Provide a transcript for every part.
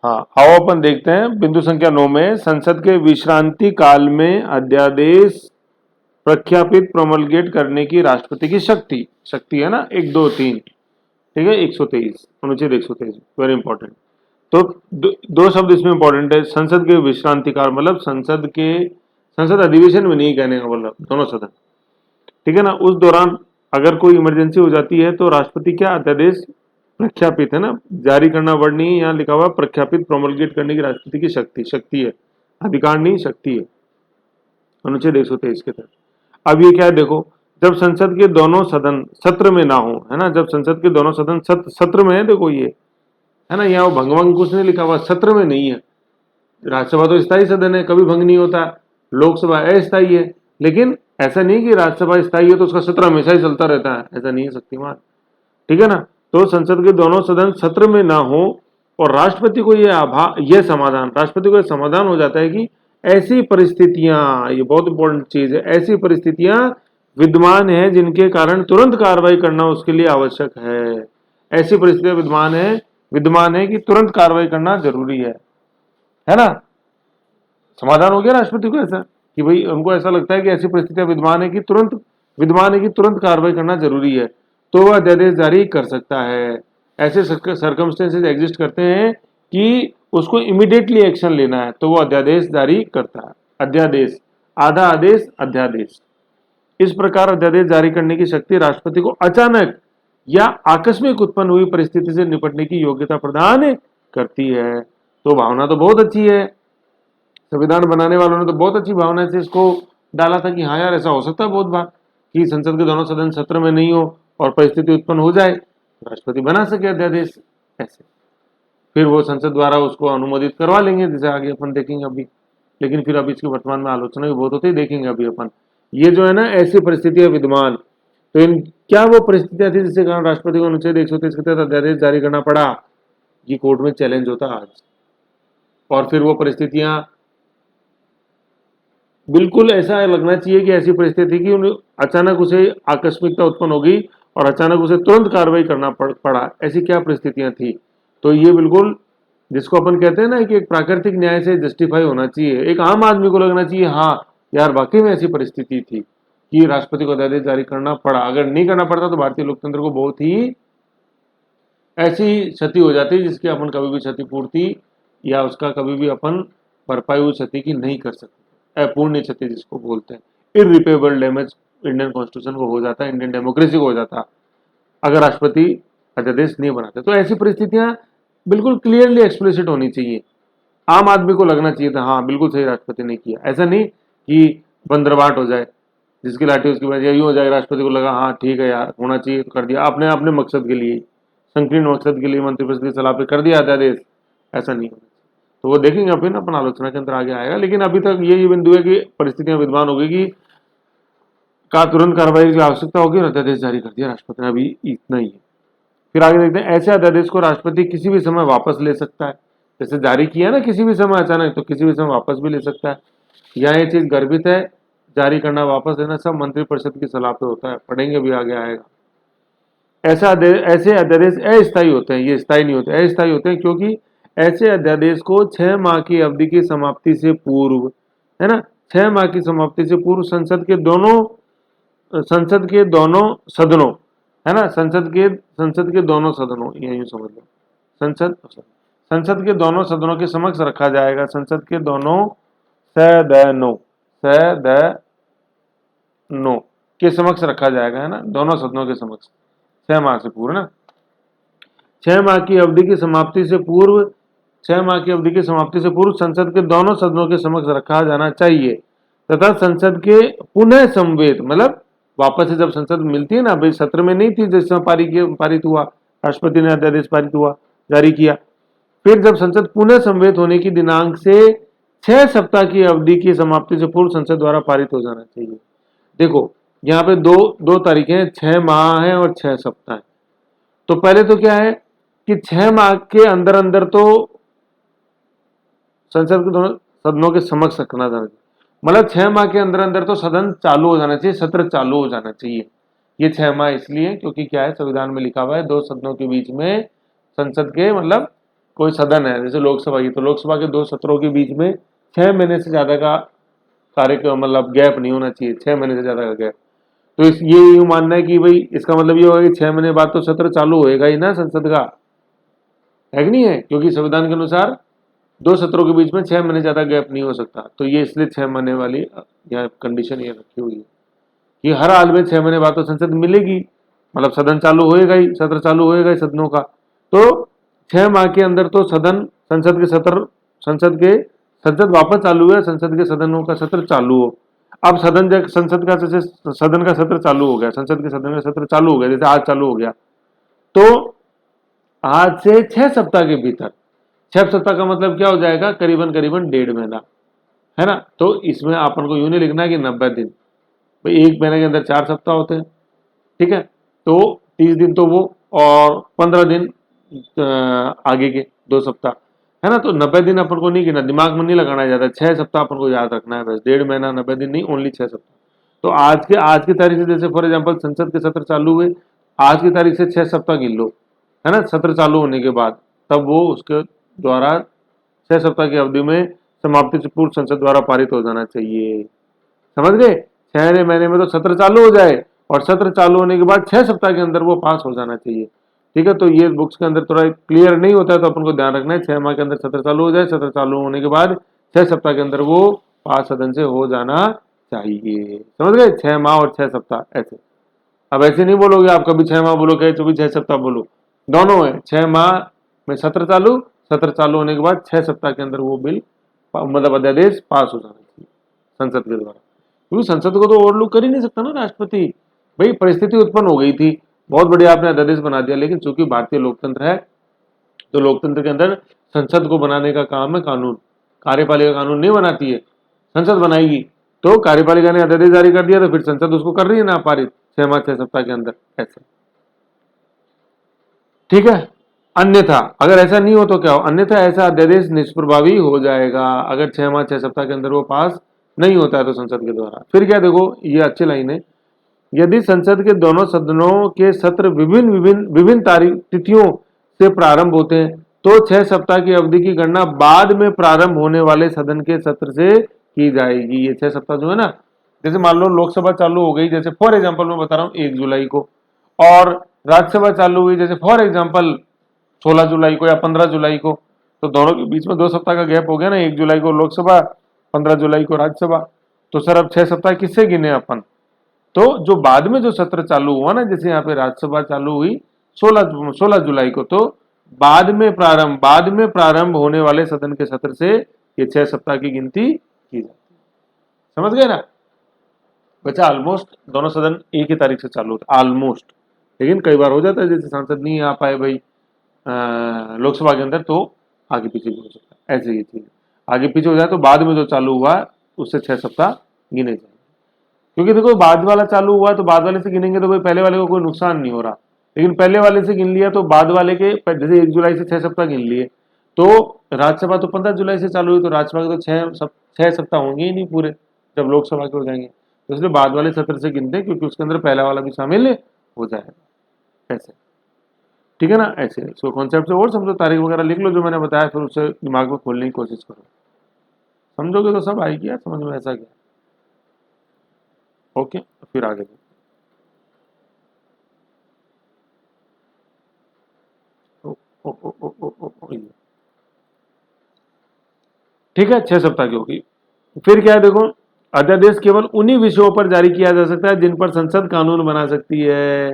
हाँ, आओ अपन देखते हैं बिंदु संख्या 9 में, संसद के विश्रांति काल में अध्यादेश प्रख्यापित प्रोमलगेट करने की राष्ट्रपति की शक्ति। शक्ति है ना, 1 2 3, ठीक है, 123 अनुच्छेद 123, वेरी इंपॉर्टेंट। तो दो शब्द इसमें इंपॉर्टेंट है, संसद के विश्रांति काल, मतलब संसद अधिवेशन में नहीं कहने का मतलब, दोनों सदन, ठीक है ना, उस दौरान अगर कोई इमरजेंसी हो जाती है तो राष्ट्रपति क्या अध्यादेश प्रख्यापित, है ना, जारी करना वर्ड नहीं है, यहाँ लिखा हुआ प्रख्यापित प्रोमलगेट करने की राष्ट्रपति की शक्ति है, अधिकार नहीं, शक्ति है, अनुच्छेद 123 के तहत। अब ये क्या है देखो, जब संसद के दोनों सदन सत्र में ना हो, है ना, जब संसद के दोनों सदन सत्र में है, देखो ये है ना, यहाँ भंग कुछ नहीं लिखा हुआ, सत्र में नहीं है। राज्यसभा तो स्थायी सदन है, कभी भंग नहीं होता, लोकसभा अस्थायी है, लेकिन ऐसा नहीं कि राज्यसभा स्थायी है तो उसका सत्र हमेशा ही चलता रहता है, ऐसा नहीं है शक्तिमान, ठीक है ना। तो संसद के दोनों सदन सत्र में ना हो और राष्ट्रपति को राष्ट्रपति को यह समाधान हो जाता है कि ऐसी परिस्थितियां, ये बहुत इंपॉर्टेंट चीज है, ऐसी परिस्थितियां विद्यमान है जिनके कारण तुरंत कार्रवाई करना उसके लिए आवश्यक है। ऐसी परिस्थितियां विद्यमान है कि तुरंत कार्रवाई करना जरूरी है ना। समाधान हो गया राष्ट्रपति को ऐसा कि भाई उनको ऐसा लगता है कि ऐसी परिस्थितियां विद्यमान है कि तुरंत कार्रवाई करना जरूरी है, तो वह अध्यादेश जारी कर सकता है। ऐसे सर्कमस्टेंसेज एग्जिस्ट करते हैं कि उसको इमीडिएटली एक्शन लेना है, तो वो अध्यादेश जारी करता है। अध्यादेश, आधा आदेश, अध्यादेश। इस प्रकार अध्यादेश जारी करने की शक्ति राष्ट्रपति को अचानक या आकस्मिक उत्पन्न हुई परिस्थिति से निपटने की योग्यता प्रदान करती है। तो भावना तो बहुत अच्छी है, संविधान बनाने वालों ने तो बहुत अच्छी भावना से इसको डाला था कि हाँ यार ऐसा हो सकता है बहुत बार कि संसद के दोनों सदन सत्र में नहीं हो और परिस्थिति उत्पन्न हो जाए, राष्ट्रपति बना सके अध्यादेश ऐसे, फिर वो संसद द्वारा उसको अनुमोदित करवा लेंगे, जैसे आगे अपन देखेंगे अभी। लेकिन फिर अभी इसकी वर्तमान में आलोचना भी बहुत होती है, देखेंगे अभी अपन। ये जो है ना, ऐसी परिस्थितियां विद्यमान, तो इन क्या वो परिस्थितियां थी जिसके कारण राष्ट्रपति को अनुच्छेद 123 के तहत अध्यादेश जारी करना पड़ा, ये कोर्ट में चैलेंज होता आज। और फिर वो परिस्थितियां बिल्कुल ऐसा लगना चाहिए कि ऐसी परिस्थिति कि अचानक उसे आकस्मिकता उत्पन्न होगी और अचानक उसे तुरंत कार्रवाई करना पड़ा, ऐसी क्या परिस्थितियां थी। तो ये बिल्कुल जिसको अपन कहते हैं ना कि एक प्राकृतिक न्याय से जस्टिफाई होना चाहिए, एक आम आदमी को लगना चाहिए हाँ यार वाकई में ऐसी परिस्थिति थी कि राष्ट्रपति को अध्यादेश जारी करना पड़ा। अगर नहीं करना पड़ता तो भारतीय लोकतंत्र को बहुत ही ऐसी क्षति हो जाती जिसकी अपन कभी भी क्षतिपूर्ति या उसका कभी भी अपन भरपाई हुई क्षति की नहीं कर सकते। अपूर्ण क्षति जिसको बोलते हैं, इररिपेबल डैमेज इंडियन कॉन्स्टिट्यूशन को हो जाता है, इंडियन डेमोक्रेसी को हो जाता अगर राष्ट्रपति अध्यादेश नहीं बनाते। तो ऐसी परिस्थितियां बिल्कुल क्लियरली एक्सप्लिसिट होनी चाहिए, आम आदमी को लगना चाहिए था हाँ बिल्कुल सही राष्ट्रपति ने किया। ऐसा नहीं कि बंदरबाट हो जाए, जिसकी लाठी उसकी वजह यूं हो जाए, राष्ट्रपति को लगा हाँ ठीक है यार होना चाहिए तो कर दिया, आपने अपने मकसद के लिए, संकीर्ण मकसद के लिए मंत्रिपरिषद की सलाह पे कर दिया अध्यादेश, ऐसा नहीं होना। तो वो देखेंगे अभी ना अपन आलोचना के अंदर आगे आएगा। लेकिन अभी तक ये बिंदु है कि परिस्थितियां विद्यमान हो गई कि का तुरंत कार्रवाई की आवश्यकता होगी और अध्यादेश जारी कर दिया राष्ट्रपति ने, अभी इतना ही है। फिर आगे देखते हैं, ऐसे अध्यादेश को राष्ट्रपति किसी भी समय वापस ले सकता है, जैसे जारी किया ना किसी भी समय अचानक, तो किसी भी समय वापस भी ले सकता है। यहाँ ये चीज गर्भित है, जारी करना वापस लेना सब मंत्रिपरिषद की सलाह पे होता है, पढ़ेंगे भी आगे आएगा। ऐसे अध्यादेश अस्थायी होते हैं, ये स्थायी नहीं होते, अस्थायी होते हैं क्योंकि ऐसे अध्यादेश को 6 माह की अवधि की समाप्ति से पूर्व, है ना, 6 माह की समाप्ति से पूर्व संसद के दोनों सदनों, है ना, संसद के दोनों सदनों, ये यूं समझ लो, संसद के दोनों सदनों के समक्ष रखा जाएगा, संसद के दोनों सदनों के समक्ष रखा जाएगा, है ना, दोनों सदनों के समक्ष 6 माह से पूर्व ना, 6 माह की अवधि की समाप्ति से पूर्व, 6 माह की अवधि की समाप्ति से पूर्व संसद के दोनों सदनों के समक्ष रखा जाना चाहिए तथा संसद के पुनः संवेद, मतलब वापस से जब संसद मिलती है ना, भाई सत्र में नहीं थी जिस समय पारित हुआ, राष्ट्रपति ने अध्यादेश पारित हुआ, जारी किया, फिर जब संसद पुनः संवेद होने की दिनांक से 6 सप्ताह की अवधि की समाप्ति से पूर्व संसद द्वारा पारित हो जाना चाहिए। देखो यहाँ पे दो तारीखें हैं, 6 माह है और 6 सप्ताह है। तो पहले तो क्या है कि 6 माह के अंदर अंदर तो संसद के दोनों सदनों के समक्ष रखना जाना चाहिए, मतलब 6 माह के अंदर अंदर तो सदन चालू हो जाना चाहिए, सत्र चालू हो जाना चाहिए। ये 6 माह इसलिए क्योंकि क्या है, संविधान में लिखा हुआ है 2 सदनों के बीच में संसद के मतलब कोई सदन है जैसे लोकसभा की, तो लोकसभा के 2 सत्रों के बीच में 6 महीने से ज्यादा का कार्यक्रम मतलब गैप नहीं होना चाहिए, 6 महीने से ज्यादा का गैप। तो इस ये यूं मानना है कि भाई इसका मतलब ये होगा कि 6 महीने बाद तो सत्र चालू होएगा ही ना संसद का, है कि नहीं है, क्योंकि संविधान के अनुसार 2 सत्रों के बीच में 6 महीने ज्यादा गैप नहीं हो सकता। तो ये इसलिए 6 महीने वाली यहाँ कंडीशन ये रखी हुई है कि हर हाल में 6 महीने बाद तो संसद मिलेगी, मतलब सदन चालू होएगा ही, सत्र चालू होएगा ही सदनों का। तो 6 माह के अंदर तो संसद वापस चालू है, संसद के सदनों का सत्र चालू हो। अब सदन का सत्र चालू हो गया, संसद के सदन का सत्र चालू हो गया, जैसे आज चालू हो गया, तो आज से 6 सप्ताह के भीतर, 6 सप्ताह का मतलब क्या हो जाएगा, करीबन करीबन 1.5 महीना, है ना। तो इसमें अपन को यूं नहीं लिखना है कि 90 दिन, भाई 1 महीने के अंदर 4 सप्ताह होते हैं, ठीक है। तो 30 दिन तो वो, और 15 दिन आगे के 2 सप्ताह, है ना। तो 90 दिन अपन को नहीं गिना, दिमाग में नहीं लगाना ज्यादा, 6 सप्ताह अपन को याद रखना है बस, 1.5 महीना 90 दिन नहीं, ओनली 6 सप्ताह। तो आज की तारीख से, जैसे फॉर एग्जाम्पल संसद के सत्र चालू हुए, आज की तारीख से 6 सप्ताह गिन लो, है ना, सत्र चालू होने के बाद, तब वो उसके द्वारा 6 सप्ताह की अवधि में समाप्ति से पूर्व संसद द्वारा पारित हो जाना चाहिए। समझ गए, 6 महीने में तो सत्र चालू हो जाए, और सत्र चालू होने के बाद 6 सप्ताह के अंदर वो पास हो जाना चाहिए, ठीक है। तो ये बुक्स के अंदर थोड़ा क्लियर नहीं होता है, तो अपन को ध्यान रखना है 6 माह के अंदर सत्र चालू हो जाए, सत्र चालू होने के बाद 6 सप्ताह के अंदर वो पास सदन से हो जाना चाहिए। समझ गए, 6 माह और 6 सप्ताह ऐसे। अब ऐसे नहीं बोलोगे आप, कभी 6 माह बोलो, कभी 6 सप्ताह बोलो, दोनों है। 6 माह में सत्र चालू होने के बाद 6 सप्ताह के अंदर वो बिल मतलब अध्यादेश पास हो जाना चाहिए संसद के द्वारा, क्योंकि संसद को तो ओवरलुक कर ही नहीं सकता ना राष्ट्रपति। भाई परिस्थिति उत्पन्न हो गई थी, बहुत बढ़िया आपने अध्यादेश बना दिया, लेकिन चूंकि भारतीय लोकतंत्र है, तो लोकतंत्र के अंदर संसद को बनाने का काम है कानून, कार्यपालिका कानून नहीं बनाती है, संसद बनाएगी। तो कार्यपालिका ने अध्यादेश जारी कर दिया, तो फिर संसद उसको कर रही है ना पारित 6 माह 6 सप्ताह के अंदर, ऐसे, ठीक है। अन्यथा अगर ऐसा नहीं हो तो क्या हो, अन्यथा ऐसा अध्यादेश निष्प्रभावी हो जाएगा अगर 6 माह 6 सप्ताह के अंदर वो पास नहीं होता है तो संसद के द्वारा। फिर क्या, देखो ये अच्छी लाइन है, यदि संसद के दोनों सदनों के सत्र विभिन्न विभिन्न विभिन्न तारीख तिथियों से प्रारंभ होते हैं, तो 6 सप्ताह की अवधि की गणना बाद में प्रारंभ होने वाले सदन के सत्र से की जाएगी। ये 6 सप्ताह जो है ना, जैसे मान लो लोकसभा चालू हो गई, जैसे फॉर एग्जाम्पल मैं बता रहा हूँ 1 जुलाई को, और राज्यसभा चालू हुई जैसे फॉर एग्जाम्पल 16 जुलाई को या 15 जुलाई को, तो दोनों के बीच में 2 सप्ताह का गैप हो गया ना, 1 जुलाई को लोकसभा, 15 जुलाई को राज्यसभा। तो सर अब 6 सप्ताह किससे गिने अपन, तो जो बाद में जो सत्र चालू हुआ ना, जैसे यहाँ पे राज्यसभा चालू हुई 16 जुलाई को, तो बाद में प्रारंभ होने वाले सदन के सत्र से ये 6 सप्ताह की गिनती की जाती है। समझ गए ना बच्चा, ऑलमोस्ट दोनों सदन एक ही तारीख से चालू होता है ऑलमोस्ट, लेकिन कई बार हो जाता है जैसे सांसद नहीं आ पाए भाई लोकसभा के अंदर, तो आगे पीछे भी हो सकता है, ऐसे ही चीज आगे पीछे हो जाए तो बाद में जो चालू हुआ उससे 6 सप्ताह गिने जाए। क्योंकि देखो बाद वाला चालू हुआ तो बाद वाले से गिनेंगे तो भाई पहले वाले को कोई नुकसान नहीं हो रहा, लेकिन पहले वाले से गिन लिया तो बाद वाले के, जैसे 1 जुलाई से 6 सप्ताह गिन लिए, तो राज्यसभा तो 15 जुलाई से चालू हुई, तो राज्यसभा के तो 6 सप्ताह होंगे ही नहीं पूरे जब लोकसभा के हो जाएंगे, तो इसलिए बाद वाले सत्र से गिनते हैं क्योंकि उसके अंदर पहला वाला भी शामिल हो जाएगा, ऐसे, ठीक है ना। ऐसे इसको कॉन्सेप्ट से और समझो, तारीख वगैरह लिख लो जो मैंने बताया, फिर उसे दिमाग में खोलने की कोशिश करो, समझोगे तो सब आएगी यार समझ में, ऐसा क्या। ओके, फिर आगे ठीक है, 6 सप्ताह की होगी। फिर क्या है देखो, अध्यादेश केवल उन्हीं विषयों पर जारी किया जा सकता है जिन पर संसद कानून बना सकती है।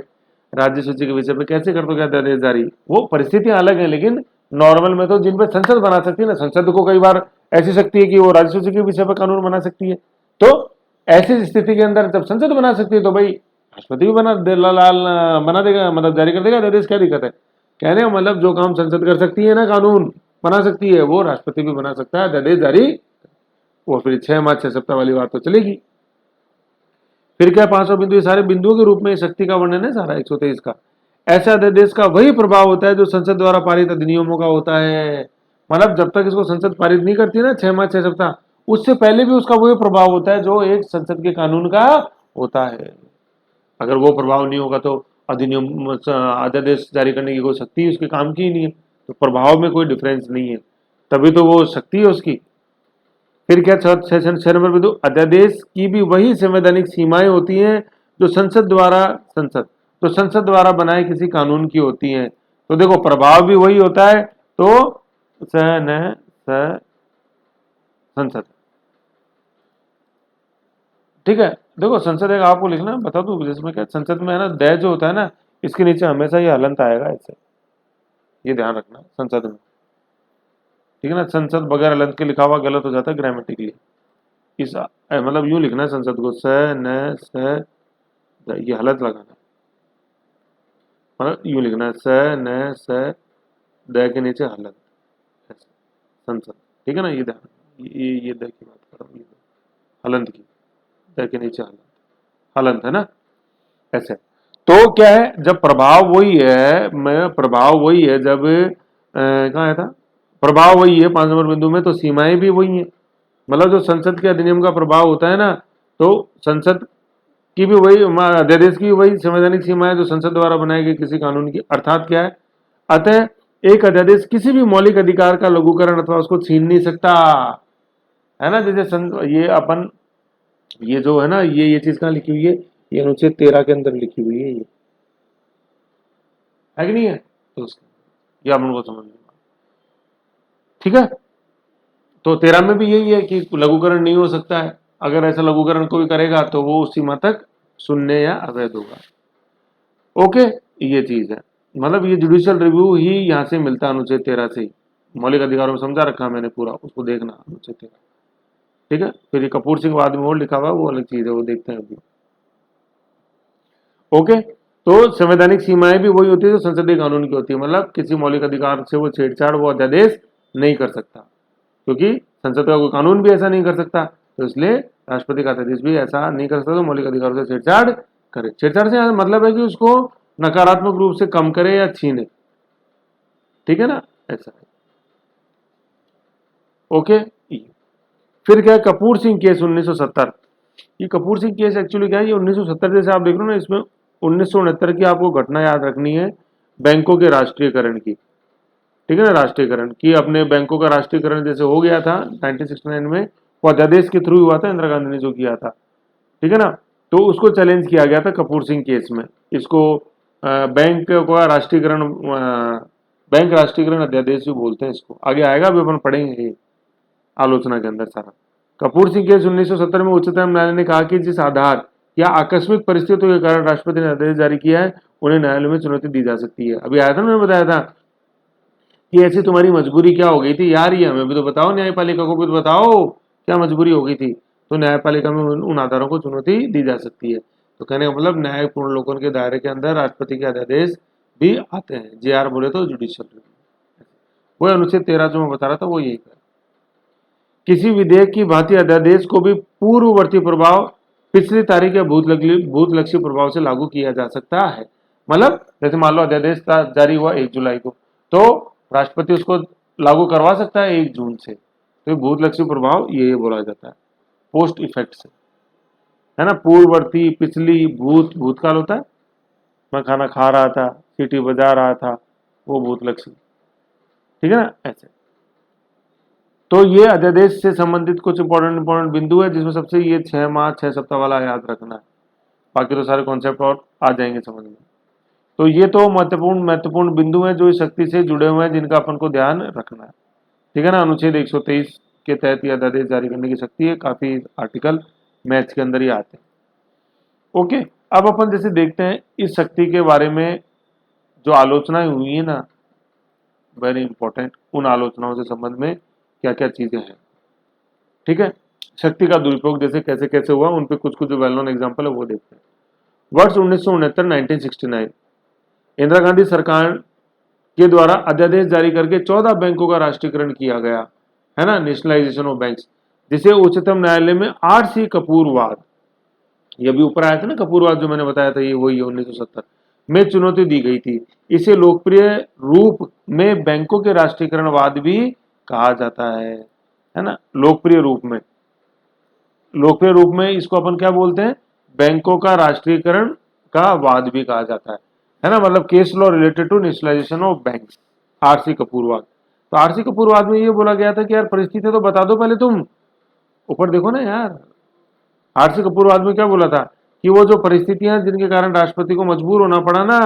राज्य सूची के विषय पर कैसे कर दोगे अध्यादेश जारी, वो परिस्थितियां अलग है, लेकिन नॉर्मल में तो जिन पर संसद बना सकती है ना, संसद को कई बार ऐसी शक्ति है कि वो राज्य सूची के विषय पर कानून बना सकती है, तो ऐसी स्थिति के अंदर जब संसद बना सकती है तो भाई राष्ट्रपति भी बना देगा, मतलब जारी कर देगा अध्यादेश, क्या दिक्कत है। कहने का मतलब जो काम संसद कर सकती है ना, कानून बना सकती है, वो राष्ट्रपति भी बना सकता है अध्यादेश जारी, वो फिर 6 माह 6 सप्ताह वाली बात तो चलेगी। फिर क्या 500 बिंदु, ये सारे बिंदुओं के रूप में शक्ति का वर्णन है सारा 123 का। ऐसा अध्यादेश का वही प्रभाव होता है जो संसद द्वारा पारित अधिनियमों का होता है, मतलब जब तक इसको संसद पारित नहीं करती ना 6 माह 6 सप्ताह, उससे पहले भी उसका वही प्रभाव होता है जो एक संसद के कानून का होता है। अगर वो प्रभाव नहीं होगा तो अधिनियम अध्यादेश जारी करने की कोई शक्ति उसके काम की ही नहीं है, तो प्रभाव में कोई डिफरेंस नहीं है, तभी तो वो शक्ति है उसकी। फिर क्या 6 नंबर बिंदु, अध्यादेश की भी वही संवैधानिक सीमाएं होती हैं जो संसद द्वारा बनाए किसी कानून की होती हैं। तो देखो प्रभाव भी वही होता है, तो संसद, ठीक है। देखो संसद एक आपको लिखना बता दूं जिसमें क्या संसद में है ना, दय जो होता है ना, इसके नीचे हमेशा ये हलंत आएगा ऐसे, ये ध्यान रखना संसद में, ठीक है ना। संसद बगैर हलंत के लिखा हुआ गलत हो जाता है ग्रामेटिकली। इस मतलब यूं लिखना है संसद को, ये हलंत लगाना, मतलब यूं लिखना है द के नीचे हलंत, संसद, ठीक है ना। ये ध्यान, ये द की बात कर रहा हूँ, हलंत की, द के नीचे हलंत, हलंत है ना ऐसे। तो क्या है, जब प्रभाव वही है, प्रभाव वही है, जब कहाँ है था, प्रभाव वही है 5 नंबर बिंदु में, तो सीमाएं भी वही हैं। मतलब जो संसद के अधिनियम का प्रभाव होता है ना, तो संसद की भी वही, अध्यादेश की भी वही संवैधानिक सीमाएं जो संसद द्वारा बनाई गई किसी कानून की। अर्थात क्या है, अतः एक अध्यादेश किसी भी मौलिक अधिकार का लघुकरण अथवा उसको छीन नहीं सकता, है ना। जैसे ये अपन, ये जो है ना, ये चीज कहाँ लिखी हुई है, ये अनुच्छेद 13 के अंदर लिखी हुई है, ये है कि नहीं है, तो ये अपन को समझ में, ठीक है। तो 13 में भी यही है कि लघुकरण नहीं हो सकता है, अगर ऐसा लघुकरण कोई करेगा तो वो उस सीमा तक शून्य या अवैध होगा। ओके, ये चीज है, मतलब ये जुडिशियल रिव्यू ही यहाँ से मिलता है अनुच्छेद 13 से ही। मौलिक अधिकारों में समझा रखा मैंने पूरा, उसको देखना अनुच्छेद 13, ठीक है। फिर ये कपूर सिंह बाद में और लिखा हुआ, वो अलग चीज है, वो देखते हैं अभी। ओके, तो संवैधानिक सीमाएं भी वही होती है जो संसदीय कानून की होती है, मतलब किसी मौलिक अधिकार से वो छेड़छाड़, वो अध्यादेश नहीं कर सकता, क्योंकि संसद का कोई कानून भी ऐसा नहीं कर सकता, तो इसलिए राष्ट्रपति का अध्यादेश भी ऐसा नहीं कर सकता तो मौलिक अधिकारों से छेड़छाड़ करे। छेड़छाड़ से मतलब है कि उसको नकारात्मक रूप से कम करे या छीने, ठीक है ना, ऐसा है। ओके, फिर क्या, कपूर सिंह केस 1970। ये कपूर सिंह केस एक्चुअली क्या है, ये 1970 जैसे आप देख रहे हो ना, इसमें 1969 की आपको घटना याद रखनी है, बैंकों के राष्ट्रीयकरण की, ठीक है ना। राष्ट्रीयकरण की, अपने बैंकों का राष्ट्रीयकरण जैसे हो गया था 1969 में, वो अध्यादेश के थ्रू हुआ था, इंदिरा गांधी ने जो किया था, ठीक है ना। तो उसको चैलेंज किया गया था कपूर सिंह केस में। इसको बैंक का राष्ट्रीयकरण, बैंक राष्ट्रीयकरण अध्यादेश भी बोलते हैं इसको, आगे आएगा, अभी अपन पढ़ेंगे आलोचना के अंदर सारा। कपूर सिंह केस 1970 में उच्चतम न्यायालय ने कहा कि जिस आधार या आकस्मिक परिस्थितियों के कारण राष्ट्रपति ने आदेश जारी किया है, उन्हें न्यायालय में चुनौती दी जा सकती है। अभी आया था ना, मैंने बताया था कि ऐसी तुम्हारी मजबूरी क्या हो गई थी यार, ये हमें भी तो बताओ, न्यायपालिका को भी तो बताओ क्या मजबूरी हो गई थी। तो न्यायपालिका में उन आधारों को चुनौती दी जा सकती है। तो कहने का मतलब न्यायपूर्ण लोगों के दायरे के अंदर राष्ट्रपति के अध्यादेश भी आते हैं। JR बोले तो जुडिशियल रिव्यू, वो अनुच्छेद 13 जो मैं बता रहा था वो यही है। किसी विधेयक की भांति अध्यादेश को भी पूर्ववर्ती प्रभाव, पिछली तारीख या भूतलक्षी प्रभाव से लागू किया जा सकता है। मतलब जैसे मान लो अध्यादेश जारी हुआ 1 जुलाई को, तो राष्ट्रपति उसको लागू करवा सकता है 1 जून से। तो भूतलक्षी प्रभाव ये बोला जाता है, पोस्ट इफेक्ट से, है ना। पूर्ववर्ती, पिछली, भूतकाल होता है, मैं खाना खा रहा था, सीटी बजा रहा था, वो भूतलक्षी, ठीक है ना, ऐसे। तो ये अध्यादेश से संबंधित कुछ इंपॉर्टेंट बिंदु है, जिसमें सबसे ये 6 माह 6 सप्ताह वाला याद रखना है, बाकी तो सारे कॉन्सेप्ट और आ जाएंगे समझ में। तो ये तो महत्वपूर्ण बिंदु हैं जो इस शक्ति से जुड़े हुए हैं, जिनका अपन को ध्यान रखना है, ठीक है ना। अनुच्छेद 123 के तहत यह अध्यादेश जारी करने की शक्ति है, काफी आर्टिकल मैथ्स के अंदर ही आते हैं। ओके, अब अपन जैसे देखते हैं इस शक्ति के बारे में जो आलोचनाएं हुई है ना, वेरी इंपॉर्टेंट, उन आलोचनाओं से संबंध में क्या क्या चीजें हैं, ठीक है। शक्ति का दुरुपयोग जैसे कैसे कैसे हुआ, उन पे कुछ कुछ जो वेल नोन एग्जांपल है वो देखते हैं। वर्ष 1969 इंदिरा गांधी सरकार के द्वारा अध्यादेश जारी करके 14 बैंकों का राष्ट्रीयकरण किया गया, है ना, नेशनलाइजेशन ऑफ बैंक्स, जिसे उच्चतम न्यायालय में RC कपूरवाद, ये भी ऊपर आया था ना कपूरवाद जो मैंने बताया था, ये वही है 1970 में चुनौती दी गई थी। इसे लोकप्रिय रूप में बैंकों के राष्ट्रीयकरणवाद भी कहा जाता है ना। लोकप्रिय रूप में इसको अपन क्या बोलते हैं, बैंकों का राष्ट्रीयकरण का वाद भी कहा जाता है ना। मतलब case law related to nationalisation of banks, RC कपूरवाद। तो आरसी कपूरवाद में ये बोला गया था कि यार परिस्थितियां तो बता दो पहले तुम, ऊपर देखो ना यार। आरसी कपूरवाद में क्या बोला था कि वो जो परिस्थितियां जिनके कारण राष्ट्रपति को मजबूर होना पड़ा ना,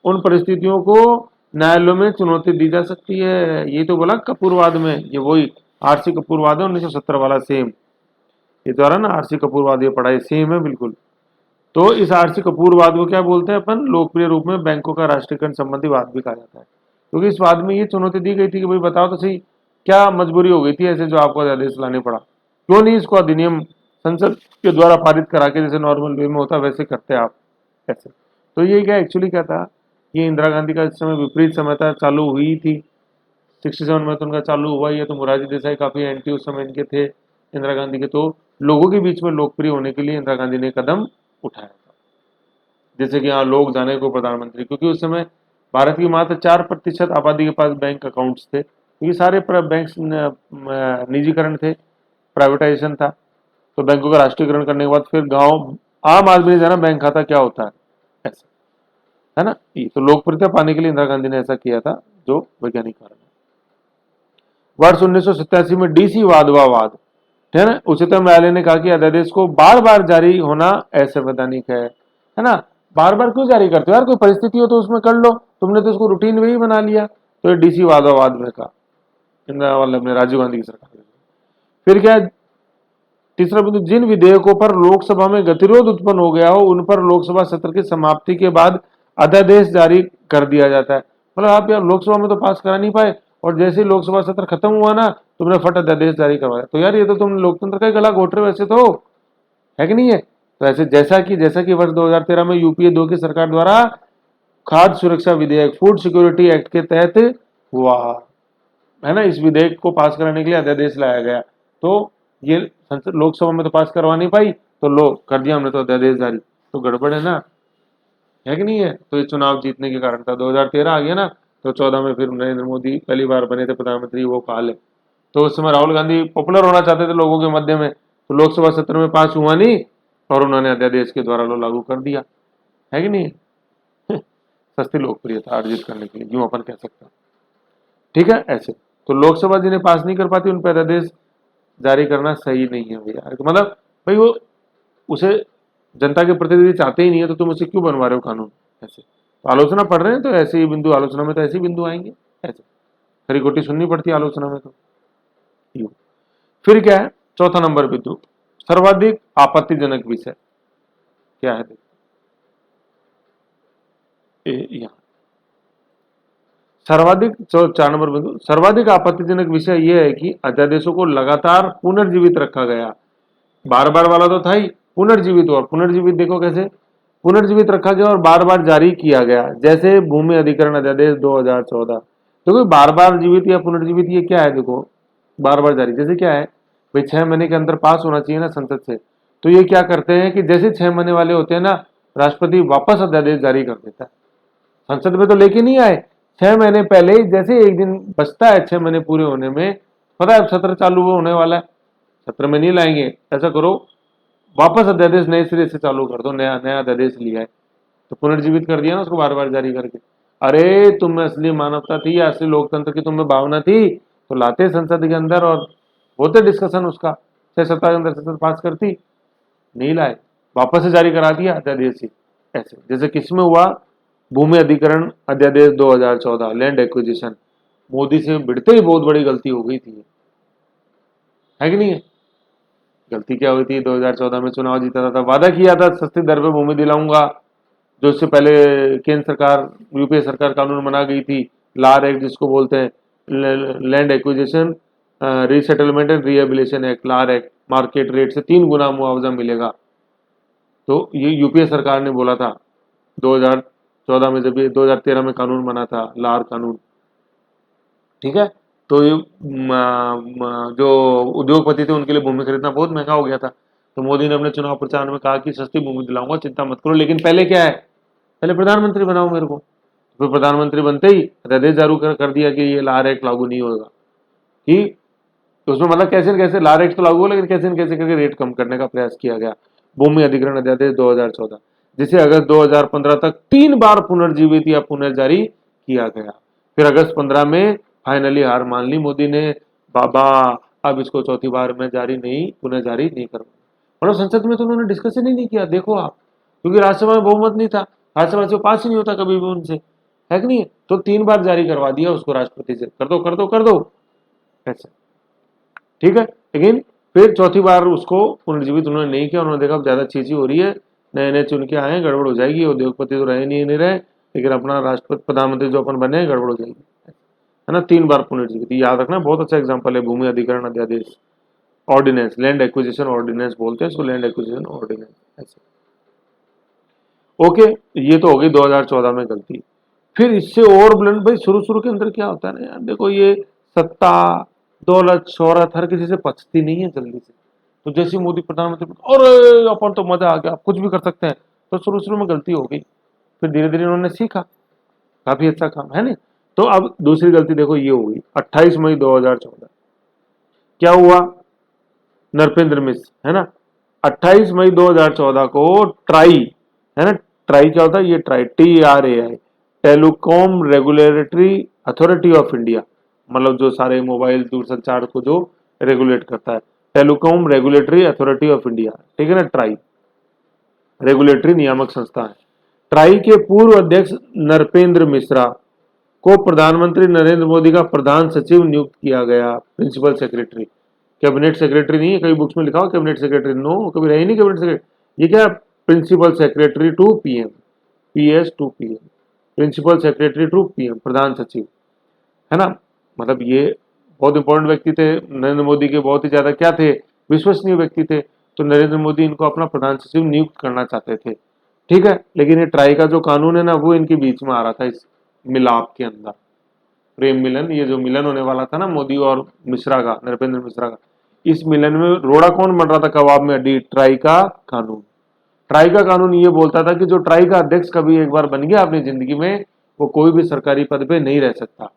उन परिस्थितियों को न्यायालयों में चुनौती दी जा सकती है। ये तो बोला कपूरवाद में, ये वही आरसी कपूरवाद है 1970 वाला सेम। ये द्वारा ना आरसी कपूरवाद ये पढ़ाई सेम है बिल्कुल। तो इस आरसी कपूरवाद को क्या बोलते हैं अपन, लोकप्रिय रूप में बैंकों का राष्ट्रीयकरण संबंधी वाद भी कहा जाता है। क्योंकि इस वाद में ये चुनौती दी गई थी कि भाई बताओ तो सही, क्या मजबूरी हो गई थी ऐसे जो आपको अध्यादेश लाने पड़ा, क्यों नहीं इसको अधिनियम संसद के द्वारा पारित करा के जैसे नॉर्मल वे में होता वैसे करते आप ऐसे। तो ये क्या एक्चुअली क्या था, ये इंदिरा गांधी का इस समय विपरीत समय था, चालू हुई थी 67 में तो उनका चालू हुआ ही है। तो मोरारजी देसाई काफी एंटी उस समय इनके थे इंदिरा गांधी के, तो लोगों के बीच में लोकप्रिय होने के लिए इंदिरा गांधी ने कदम उठाया था। जैसे कि यहाँ लोग जाने को प्रधानमंत्री, क्योंकि उस समय भारत की मात्र 4% आबादी के पास बैंक अकाउंट्स थे, क्योंकि सारे बैंक निजीकरण थे, प्राइवेटाइजेशन था। तो बैंकों का राष्ट्रीयकरण करने के बाद फिर गांव आम आदमी ने जाना बैंक खाता क्या होता है ऐसा, है ना। ये तो लोकप्रियता पाने के लिए इंदिरा गांधी ने ऐसा किया था, जो वैज्ञानिक कारण है। वर्ष 1987 में डीसी वाधवा वाद, है ना, उच्चतम न्यायालय ने कहा कि अध्यादेश को बार बार जारी होना असंवैधानिक है ना। बार बार क्यों जारी करते हो यार, कोई परिस्थिति हो तो उसमें कर लो, तुमने तो उसको रूटीन में ही बना लिया। तो ये डीसी वादवाद में कहा इंदिरा वाले ने, राजीव गांधी की सरकार ने। फिर क्या, तीसरा बिंदु, जिन विधेयकों पर लोकसभा में गतिरोध उत्पन्न हो गया हो उन पर लोकसभा सत्र की समाप्ति के बाद अध्यादेश जारी कर दिया जाता है। मतलब आप यार लोकसभा में तो पास करा नहीं पाए और जैसे ही लोकसभा सत्र खत्म हुआ ना, तुमने फट अध्यादेश जारी करवाया। तो यार ये तो तुम लोकतंत्र का ही गला घोट रहे हो वैसे तो, है कि नहीं है। तो ऐसे जैसा कि वर्ष 2013 में यूपीए 2 की सरकार द्वारा खाद्य सुरक्षा विधेयक, फूड सिक्योरिटी एक्ट के तहत हुआ, है ना, इस विधेयक को पास कराने के लिए अध्यादेश लाया गया। तो ये संसद लोकसभा में तो पास करवा नहीं पाई, तो लो कर दिया हमने तो अध्यादेश जारी। तो गड़बड़ है ना, है कि नहीं है। तो ये चुनाव जीतने के कारण था। 2013 आ गया ना, तो 14 में फिर नरेंद्र मोदी पहली बार बने थे प्रधानमंत्री, वो काल है। तो उस समय राहुल गांधी पॉपुलर होना चाहते थे लोगों के मध्य में, तो लोकसभा सत्र में पास हुआ नहीं और उन्होंने अध्यादेश के द्वारा लो लागू कर दिया, है कि नहीं। सस्ती लोकप्रियता अर्जित करने के लिए, यूं अपन कह सकते हैं, ठीक है ऐसे। तो लोकसभा जिन्हें पास नहीं कर पाती उन पर अध्यादेश जारी करना सही नहीं है भैया। तो मतलब भाई वो उसे जनता के प्रतिनिधि चाहते ही नहीं है, तो तुम उसे क्यों बनवा रहे हो कानून ऐसे। तो आलोचना पढ़ रहे हैं तो ऐसे ही बिंदु, आलोचना में तो ऐसे ही बिंदु आएंगे ऐसे, खरी खोटी सुननी पड़ती है आलोचना में तो यूं। फिर क्या है चौथा नंबर बिंदु, सर्वाधिक आपत्तिजनक विषय क्या है, यहाँ सर्वाधिक 4 नंबर बिंदु, सर्वाधिक आपत्तिजनक विषय यह है कि अध्यादेशों को लगातार पुनर्जीवित रखा गया। बार बार वाला तो था ही, पुनर्जीवित, और पुनर्जीवित देखो कैसे पुनर्जीवित रखा गया और बार बार जारी किया गया। जैसे भूमि अधिग्रहण अध्यादेश 2014, देखो बार बार जीवित या पुनर्जीवित ये क्या है, देखो बार बार जारी, जैसे क्या है भाई 6 महीने के अंदर पास होना चाहिए ना संसद से। तो ये क्या करते हैं कि जैसे 6 महीने वाले होते हैं ना, राष्ट्रपति वापस अध्यादेश जारी कर देता है। संसद में तो लेके नहीं आए, 6 महीने पहले ही जैसे एक दिन बचता है 6 महीने पूरे होने में, पता है सत्र चालू होने वाला है, सत्र में नहीं लाएंगे, ऐसा करो वापस अध्यादेश नए सिरे से चालू कर दो, नया नया अध्यादेश लिया है तो पुनर्जीवित कर दिया ना उसको बार बार जारी करके। अरे तुम में असली मानवता थी या असली लोकतंत्र की तुम्हें भावना थी तो लाते संसद के अंदर और होते डिस्कशन उसका, 6 सप्ताह के अंदर संसद पास करती, नहीं लाए, वापस से जारी करा दिया अध्यादेश ही ऐसे। जैसे किसमें हुआ, भूमि अधिग्रहण अध्यादेश 2014 लैंड एक्विजिशन, मोदी से भिड़ते ही बहुत बड़ी गलती हो गई थी, है कि नहीं है। गलती क्या हुई थी, 2014 में चुनाव जीता था, वादा किया था सस्ती दर पे भूमि दिलाऊंगा, जो इससे पहले केंद्र सरकार यूपीए सरकार कानून बना गई थी, लार एक्ट जिसको बोलते हैं, land acquisition resettlement and rehabilitation act, लार एक्ट, मार्केट रेट से 3 गुना मुआवजा मिलेगा। तो ये यूपीए सरकार ने बोला था 2014 में, जब ये 2013 में कानून बना था लार कानून, ठीक है। तो ये जो उद्योगपति थे उनके लिए भूमि खरीदना बहुत महंगा हो गया था, तो मोदी ने अपने चुनाव प्रचार में कहा कि सस्ती भूमि दिलाऊंगा, चिंता मत करो, लेकिन पहले क्या है, पहले प्रधानमंत्री बनाओ मेरे को। फिर प्रधानमंत्री बनते ही अध्यादेश जारी कर दिया कि ये लार एक्ट लागू नहीं होगा, कि तो उसमें मतलब कैसे न कैसे लार एक्ट तो लागू हो, लेकिन कैसे न कैसे करके रेट कम करने का प्रयास किया गया। भूमि अधिग्रहण अध्यादेश 2014, जिसे अगस्त 2015 तक 3 बार पुनर्जीवित या पुनर्जारी किया गया। फिर अगस्त 15 में फाइनली हार मान ली मोदी ने, बाबा अब इसको चौथी बार में पुनः जारी नहीं करूंगा। मतलब संसद में तो उन्होंने डिस्कशन ही नहीं किया, देखो आप, क्योंकि राज्यसभा में बहुमत नहीं था, राज्यसभा से पास ही नहीं होता कभी भी उनसे, है कि नहीं। तो 3 बार जारी करवा दिया उसको राष्ट्रपति से, कर दो कर दो कर दो ऐसे, ठीक है। लेकिन फिर चौथी बार उसको पुनर्जीवित उन्होंने नहीं किया, उन्होंने देखा ज्यादा चीजी हो रही है, नए नए चुन के आए, गड़बड़ हो जाएगी, उद्योगपति तो रहे नहीं रहे, लेकिन अपना राष्ट्रपति प्रधानमंत्री जो अपन बने गड़बड़ हो जाएगी, है ना। 3 बार पुनर्जीवित, याद रखना, बहुत अच्छा एग्जाम्पल है भूमि अधिग्रहण अध्यादेश, ऑर्डिनेंस, लैंड एक्विजिशन ऑर्डिनेंस बोलते हैं इसको, लैंड एक्विजिशन ऑर्डिनेंस ऐसे। ओके, ये तो हो गई 2014 में गलती। फिर इससे और बुलंद भाई, शुरू के अंदर क्या होता है ना यार, देखो ये सत्ता, दौलत, शोहरत हर किसी से पचती नहीं है जल्दी से। तो जैसे मोदी प्रधानमंत्री, अरे अपन तो मजा आ गया, आप कुछ भी कर सकते हैं, तो शुरू में गलती हो गई, फिर धीरे धीरे उन्होंने सीखा, काफी अच्छा काम है नहीं। तो अब दूसरी गलती देखो ये हो गई 28 मई 2014, क्या हुआ, नरपेंद्र मिश्र, है ना, 28 मई 2014 को ट्राई, है ना, ट्राई क्या होता है, ये try, TRAI, telecom regulatory authority of India, मतलब जो सारे मोबाइल दूरसंचार को जो रेगुलेट करता है, telecom regulatory authority of India, ठीक है ना, ट्राई रेगुलेटरी नियामक संस्था है। ट्राई के पूर्व अध्यक्ष नरपेंद्र मिश्रा को प्रधानमंत्री नरेंद्र मोदी का प्रधान सचिव नियुक्त किया गया, प्रिंसिपल सेक्रेटरी, कैबिनेट सेक्रेटरी नहीं है, कई बुक्स में लिखा हो कैबिनेट सेक्रेटरी, नो, कभी रही नहीं कैबिनेट सेक्रेटरी, ये क्या, principal secretary to PM, PS to PM, principal secretary to PM, प्रधान सचिव, है ना। मतलब ये बहुत इंपॉर्टेंट व्यक्ति थे नरेंद्र मोदी के, बहुत ही ज्यादा क्या थे, विश्वसनीय व्यक्ति थे, तो नरेंद्र मोदी इनको अपना प्रधान सचिव नियुक्त करना चाहते थे, ठीक है। लेकिन ये ट्राई का जो कानून है ना, वो इनके बीच में आ रहा था, इस मिलाप के अंदर, प्रेम मिलन, ये जो मिलन होने वाला था ना मोदी और मिश्रा का, नरपेंद्र मिश्रा का, इस मिलन में रोड़ा कौन बन रहा था कबाब में हड्डी, ट्राई का कानून। ट्राई का कानून ये बोलता था कि जो ट्राई का अध्यक्ष कभी एक बार बन गया अपनी जिंदगी में, वो कोई भी सरकारी पद पे नहीं रह सकता।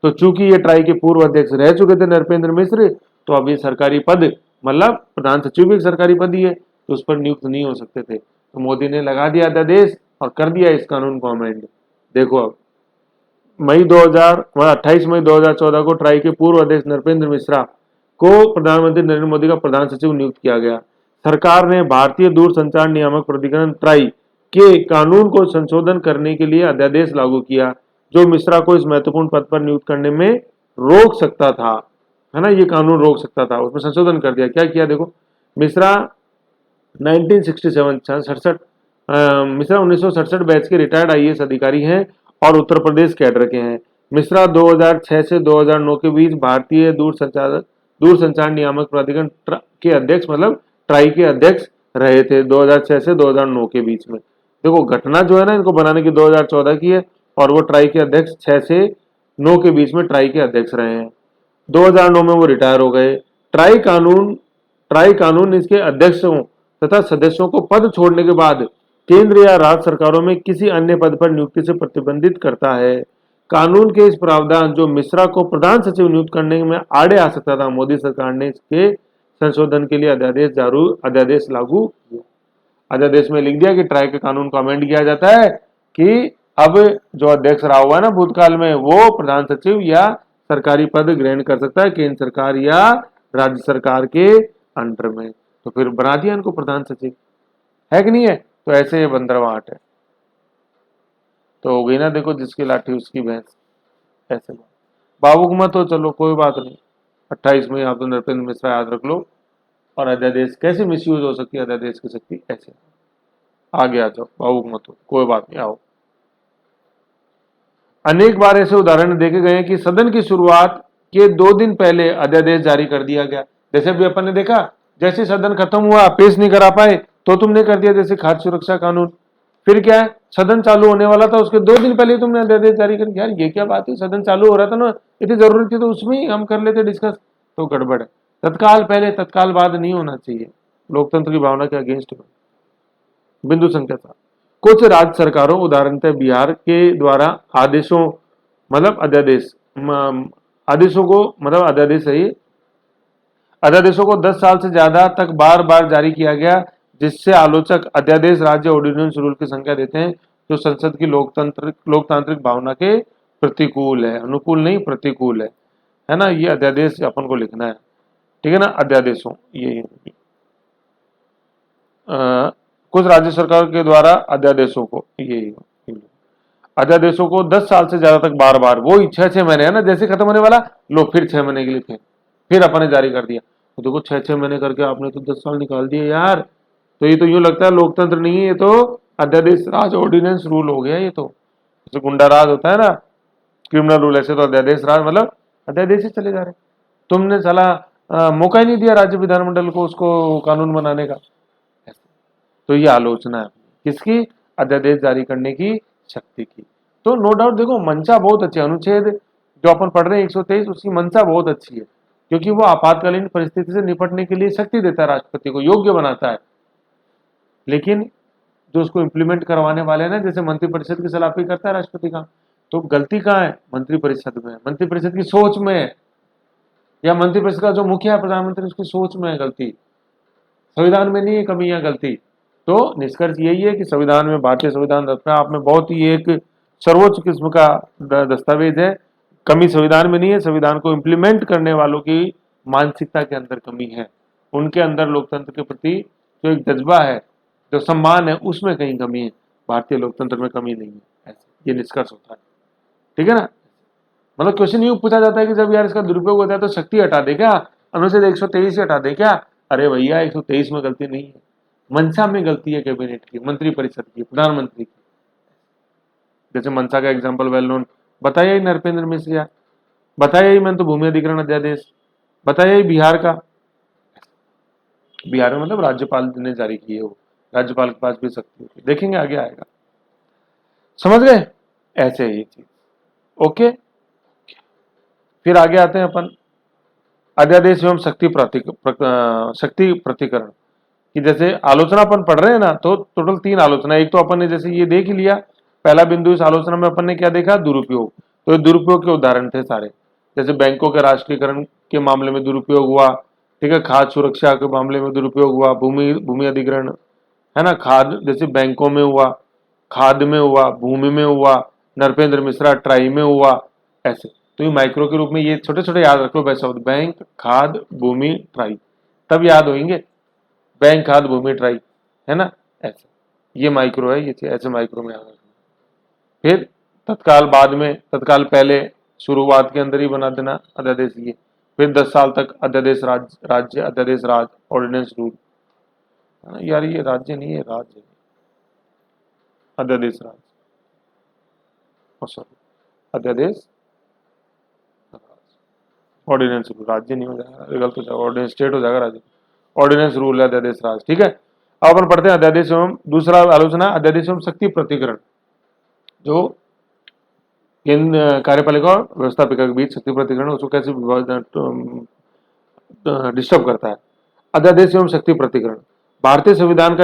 तो चूंकि ये ट्राई के पूर्व अध्यक्ष रह चुके थे नरपेंद्र मिश्र, तो अब ये सरकारी पद, मतलब प्रधान सचिव भी एक सरकारी पद ही है, तो उस पर नियुक्त नहीं हो सकते थे। तो मोदी ने लगा दिया अध्यादेश और कर दिया इस कानून को अमेंड। देखो अब 28 मई 2014 को ट्राई के पूर्व अध्यक्ष नरपेंद्र मिश्रा को प्रधानमंत्री नरेंद्र मोदी का प्रधान सचिव नियुक्त किया गया। सरकार ने भारतीय दूरसंचार नियामक प्राधिकरण ट्राई के कानून को संशोधन करने के लिए अध्यादेश लागू किया, जो मिश्रा को इस महत्वपूर्ण पद पर नियुक्त करने में रोक सकता था, है ना, ये कानून रोक सकता था, उसमें संशोधन कर दिया। क्या किया देखो, मिश्रा 1967 मिश्रा 1967 बैच के रिटायर्ड IAS अधिकारी हैं और उत्तर प्रदेश कैडर के हैं। मिश्रा 2006 से 2009 के बीच भारतीय दूरसंचार नियामक प्राधिकरण के अध्यक्ष, मतलब ट्राई के अध्यक्ष रहे थे 2006 से 2009 के बीच में। देखो घटना जो है ना इनको बनाने की 2014 की है, और वो ट्राई के अध्यक्ष 6 से 9 के बीच में ट्राई के अध्यक्ष रहे हैं। 2009 में वो रिटायर हो गए। ट्राई कानून इसके अध्यक्षों तथा सदस्यों को पद छोड़ने के बाद केंद्र या राज्य सरकारों में किसी अन्य पद पर नियुक्ति से प्रतिबंधित करता है। कानून के इस प्रावधान जो मिश्रा को प्रधान सचिव नियुक्त करने में आड़े आ सकता था, मोदी सरकार ने इसके संशोधन के लिए अध्यादेश लागू किया। अध्यादेश में लिख दिया कि ट्राई के कानून को अमेंड किया जाता है कि अब जो अध्यक्ष रहा हुआ है ना भूतकाल में, वो प्रधान सचिव या सरकारी पद ग्रहण कर सकता है केंद्र सरकार या राज्य सरकार के अंडर में। तो फिर बना दिया इनको प्रधान सचिव, है कि नहीं है। तो ऐसे ये 15वाट है, तो हो गई ना, देखो जिसकी लाठी उसकी भैंस, ऐसे बाबू मत हो, चलो कोई बात नहीं। 28 में आप तो नरपेंद्र मिश्रा याद रख लो। और अध्यादेश कैसे मिसयूज हो सकती है अध्यादेश की शक्ति, ऐसे आगे आ जाओ, बाबू मत हो, कोई बात नहीं, आओ। अनेक बार ऐसे उदाहरण देखे गए हैं कि सदन की शुरुआत के 2 दिन पहले अध्यादेश जारी कर दिया गया। जैसे भी अपन ने देखा, जैसे सदन खत्म हुआ, पेश नहीं करा पाए, तो तुमने कर दिया जैसे खाद्य सुरक्षा कानून। फिर क्या है, सदन चालू होने वाला था उसके 2 दिन पहले तुमने अध्यादेश जारी कर दिया। यार ये क्या बात है, सदन चालू हो रहा था ना, इतनी जरूरत थी तो उसमें ही हम कर लेते डिस्कस, तो गड़बड़ है। तत्काल पहले तत्काल बाद नहीं होना चाहिए, लोकतंत्र की भावना के अगेंस्ट। बिंदु संख्या 7, कुछ राज्य सरकारों उदाहरणतः बिहार के द्वारा आदेशों मतलब अध्यादेशों को 10 साल से ज्यादा तक बार बार जारी किया गया, जिससे आलोचक अध्यादेश राज्य ऑर्डिनेंस रूल की संख्या देते हैं, जो संसद की लोकतांत्रिक भावना के प्रतिकूल है, अनुकूल नहीं प्रतिकूल है ना। ये अध्यादेश अपन को लिखना है, ठीक है ना। अध्यादेशों ये कुछ राज्य सरकार के द्वारा अध्यादेशों को ये अध्यादेशों को 10 साल से ज्यादा तक बार बार, वो 6-6 महीने है ना, जैसे खत्म होने वाला लो फिर 6 महीने के लिए फिर अपन ने जारी कर दिया। तो देखो 6-6 महीने करके आपने तो 10 साल निकाल दिए यार। तो ये तो यूं लगता है लोकतंत्र नहीं है, ये तो अध्यादेश राज ऑर्डिनेंस रूल हो गया। ये तो जैसे गुंडा राज होता है ना, क्रिमिनल रूल, ऐसे तो अध्यादेश राज मतलब अध्यादेश ही चले जा रहे। तुमने साला मौका ही नहीं दिया राज्य विधानमंडल को उसको कानून बनाने का। तो ये आलोचना है किसकी, अध्यादेश जारी करने की शक्ति की। तो नो डाउट देखो मंशा बहुत अच्छी, अनुच्छेद जो अपन पढ़ रहे हैं 123, उसकी मंशा बहुत अच्छी है, क्योंकि वो आपातकालीन परिस्थिति से निपटने के लिए शक्ति देता है, राष्ट्रपति को योग्य बनाता है। लेकिन जो उसको इम्प्लीमेंट करवाने वाले हैं ना, जैसे मंत्रिपरिषद की सलाह करता है राष्ट्रपति का, तो गलती कहाँ है, मंत्रिपरिषद में, मंत्रिपरिषद की सोच में है, या मंत्रिपरिषद का जो मुखिया है प्रधानमंत्री उसकी सोच में है गलती, संविधान में नहीं है कमी या गलती। तो निष्कर्ष यही है कि संविधान में, भारतीय संविधान अपने आप में बहुत ही एक सर्वोच्च किस्म का दस्तावेज है। कमी संविधान में नहीं है, संविधान को इम्प्लीमेंट करने वालों की मानसिकता के अंदर कमी है, उनके अंदर लोकतंत्र के प्रति जो एक जज्बा है, जो सम्मान है, उसमें कहीं कमी है। भारतीय लोकतंत्र में कमी नहीं है, ऐसे ये निष्कर्ष होता है, ठीक है ना। मतलब क्वेश्चन यूं पूछा जाता है कि जब यार इसका दुरुपयोग होता है तो शक्ति हटा दे क्या, अनुच्छेद 123 से हटा दे क्या। अरे भैया 123 में गलती नहीं है, मंशा में गलती है कैबिनेट की, मंत्रिपरिषद की, प्रधानमंत्री की। जैसे मंशा का एग्जांपल वेल नोन बताया ही नरपेंद्र मिश्र, या बताया ही मैंने तो भूमि अधिग्रहण अध्यादेश, बताया ही बिहार का। बिहार में मतलब राज्यपाल ने जारी किए, वो राज्यपाल के पास भी शक्ति होती है, देखेंगे आगे आएगा, समझ गए। ऐसे ही चीज ओके। फिर आगे आते हैं अपन अध्यादेश एवं शक्ति प्रतिकरण कि जैसे आलोचना अपन पढ़ रहे हैं ना, तो टोटल 3 आलोचना। एक तो अपन ने जैसे ये देख लिया, पहला बिंदु इस आलोचना में अपन ने क्या देखा, दुरुपयोग। तो दुरुपयोग के उदाहरण थे सारे, जैसे बैंकों के राष्ट्रीयकरण के मामले में दुरुपयोग हुआ, ठीक है, खाद्य सुरक्षा के मामले में दुरुपयोग हुआ, भूमि अधिग्रहण है ना, खाद जैसे बैंकों में हुआ, खाद में हुआ, भूमि में हुआ, नरपेंद्र मिश्रा ट्राई में हुआ, ऐसे। तो ये माइक्रो के रूप में ये छोटे छोटे याद रखो वैसे शब्द, बैंक, खाद, भूमि, ट्राई, तब याद होंगे, बैंक, खाद, भूमि, ट्राई, है ना, ऐसे। ये माइक्रो है, ये ऐसे माइक्रो में याद रखना। फिर तत्काल बाद में, तत्काल पहले शुरुआत के अंदर ही बना देना अध्यादेश ये। फिर 10 साल तक अध्यादेश राज्य अध्यादेश राज ऑर्डिनेंस रूल, यार ये राज्य नहीं है, राज्य अध्यादेश राज, सॉरी अध्यादेश ऑर्डिनेंस रूल, राज्य नहीं हो जाएगा, गलत हो जाएगा, ऑर्डिनेंस स्टेट हो जाएगा, राज्य ऑर्डिनेंस रूल है अध्यादेश राज, ठीक है। अब अपन पढ़ते हैं अध्यादेश एवं दूसरा आलोचना, अध्यादेश एवं शक्ति प्रतिकरण, जो केंद्र कार्यपालिका और व्यवस्थापिका के बीच शक्ति प्रतिकरण, उसको कैसे डिस्टर्ब करता है। अध्यादेश एवं शक्ति प्रतिकरण भारतीय संविधान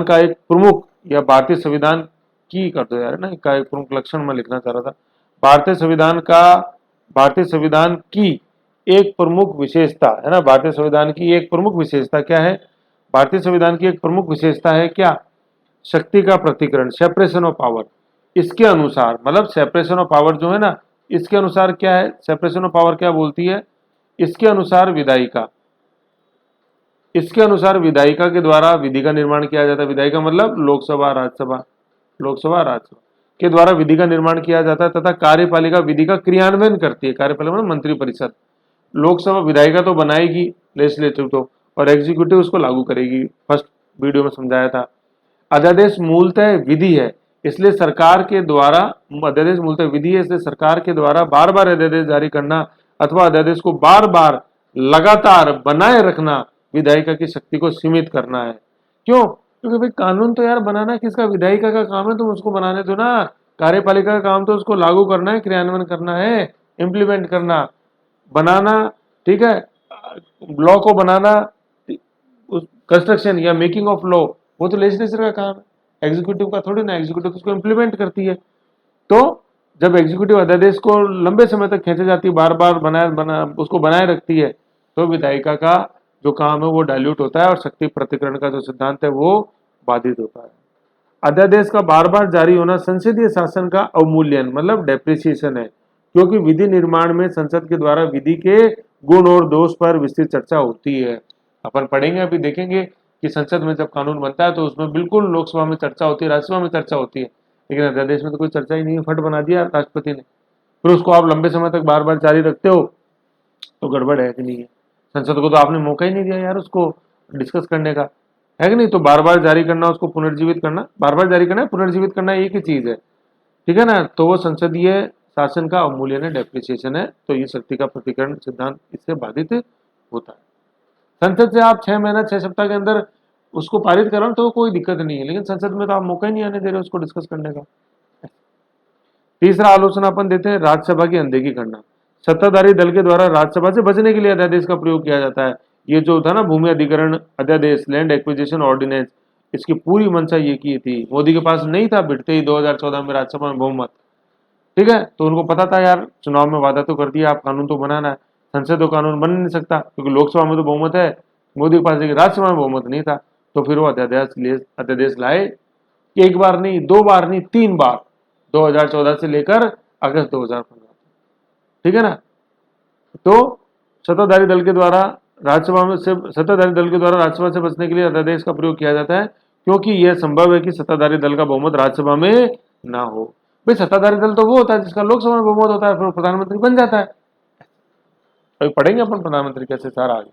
का एक प्रमुख, या भारतीय संविधान की कर दो यार ना, का एक प्रमुख लक्षण मैं लिखना चाह रहा था। भारतीय संविधान की एक प्रमुख विशेषता है ना, भारतीय संविधान की एक प्रमुख विशेषता क्या है, भारतीय संविधान की एक प्रमुख विशेषता है क्या, शक्ति का प्रतिकरण, सेपरेशन ऑफ पावर। इसके अनुसार, मतलब सेपरेशन ऑफ पावर जो है ना, इसके अनुसार क्या है, सेपरेशन ऑफ पावर क्या बोलती है, इसके अनुसार विधायिका के द्वारा विधि का निर्माण किया जाता है। विधायिका मतलब लोकसभा राज्यसभा के द्वारा विधि का निर्माण किया जाता है, तथा कार्यपालिका विधि का क्रियान्वयन करती है। कार्यपालिका मतलब मंत्रिपरिषद। लोकसभा विधायिका तो बनाएगी, लेजिस्लेटिव तो, और एग्जीक्यूटिव उसको लागू करेगी, फर्स्ट वीडियो में समझाया था। अध्यादेश मूलतः विधि है, इसलिए सरकार के द्वारा, अध्यादेश मूलतः विधि है, इसलिए सरकार के द्वारा बार बार अध्यादेश जारी करना अथवा अध्यादेश को बार बार लगातार बनाए रखना विधायिका की शक्ति को सीमित करना है। क्यों? क्योंकि भाई कानून तो यार बनाना किसका, विधायिका का काम है, तुम उसको बनाने दो ना। कार्यपालिका का काम तो उसको लागू करना है, क्रियान्वयन करना है, इम्प्लीमेंट करना, बनाना, ठीक है, लॉ को बनाना, कंस्ट्रक्शन या मेकिंग ऑफ लॉ वो तो लेजिस्लेचर का काम है, एग्जीक्यूटिव का थोड़ी ना। एग्जीक्यूटिव उसको इम्प्लीमेंट करती है। तो जब एग्जीक्यूटिव अध्यादेश को लंबे समय तक खींचे जाती है, बार बार उसको बनाए रखती है, तो विधायिका का जो काम है वो डाइल्यूट होता है और शक्ति प्रतिकरण का जो सिद्धांत है वो बाधित होता है। अध्यादेश का बार बार जारी होना संसदीय शासन का अवमूल्यन मतलब डेप्रिसिएशन है, क्योंकि विधि निर्माण में संसद के द्वारा विधि के गुण और दोष पर विस्तृत चर्चा होती है। अपन पढ़ेंगे, अभी देखेंगे कि संसद में जब कानून बनता है तो उसमें बिल्कुल लोकसभा में चर्चा होती है, राज्यसभा में चर्चा होती है, लेकिन अध्यादेश में तो कोई चर्चा ही नहीं है, फट बना दिया राष्ट्रपति ने। फिर उसको आप लंबे समय तक बार बार जारी रखते हो तो गड़बड़ है कि नहीं है। संसद को तो आपने मौका ही नहीं दिया यार उसको डिस्कस करने का, है कि नहीं। तो बार बार जारी करना, उसको पुनर्जीवित करना, बार बार जारी करना पुनर्जीवित करना एक ही चीज है, ठीक है ना। तो वो संसदीय शासन का अवमूल्यन है, डेप्रिसिएशन है। तो ये शक्ति का प्रतिकरण सिद्धांत इससे बाधित होता है। संसद से आप 6 महीना 6 सप्ताह के अंदर उसको पारित करो तो कोई दिक्कत नहीं है, लेकिन संसद में तो आप मौका ही नहीं आने दे रहे उसको डिस्कस करने का। तीसरा आलोचना अपन देते हैं राज्यसभा की अनदेखी करना। सत्ताधारी दल के द्वारा राज्यसभा से बचने के लिए अध्यादेश का प्रयोग किया जाता है। ये जो था ना भूमि अधिग्रहण अध्यादेश, लैंड एक्विजिशन ऑर्डिनेंस, इसकी पूरी मंशा ये की थी। मोदी के पास नहीं था, बिठते ही 2014 में राज्यसभा में बहुमत, ठीक है। तो उनको पता था यार चुनाव में वादा तो कर दिया, आप कानून तो बनाना है, संसद तो कानून बन नहीं सकता क्योंकि लोकसभा में तो बहुमत है, मोदी के पास लेकिन राज्यसभा में बहुमत नहीं था। तो फिर वो अध्यादेश लाए, एक बार नहीं, 2 बार नहीं, 3 बार, 2014 से लेकर अगस्त 2015, ठीक है ना। तो सत्ताधारी दल के द्वारा राज्यसभा से बचने के लिए अध्यादेश का प्रयोग किया जाता है, क्योंकि यह संभव है कि सत्ताधारी दल का बहुमत राज्यसभा में ना हो। भाई सत्ताधारी दल तो वो होता है जिसका लोकसभा में बहुमत होता है, फिर प्रधानमंत्री बन जाता है। अभी पढ़ेंगे अपन प्रधानमंत्री कैसे सारा आगे।